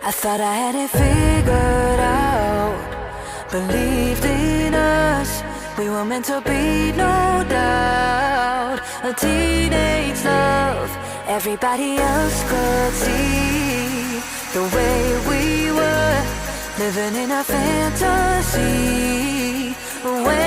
I thought I had it figured out, believed in us, we were meant to be, no doubt. A teenage love, everybody else could see the way we were, living in a fantasy. When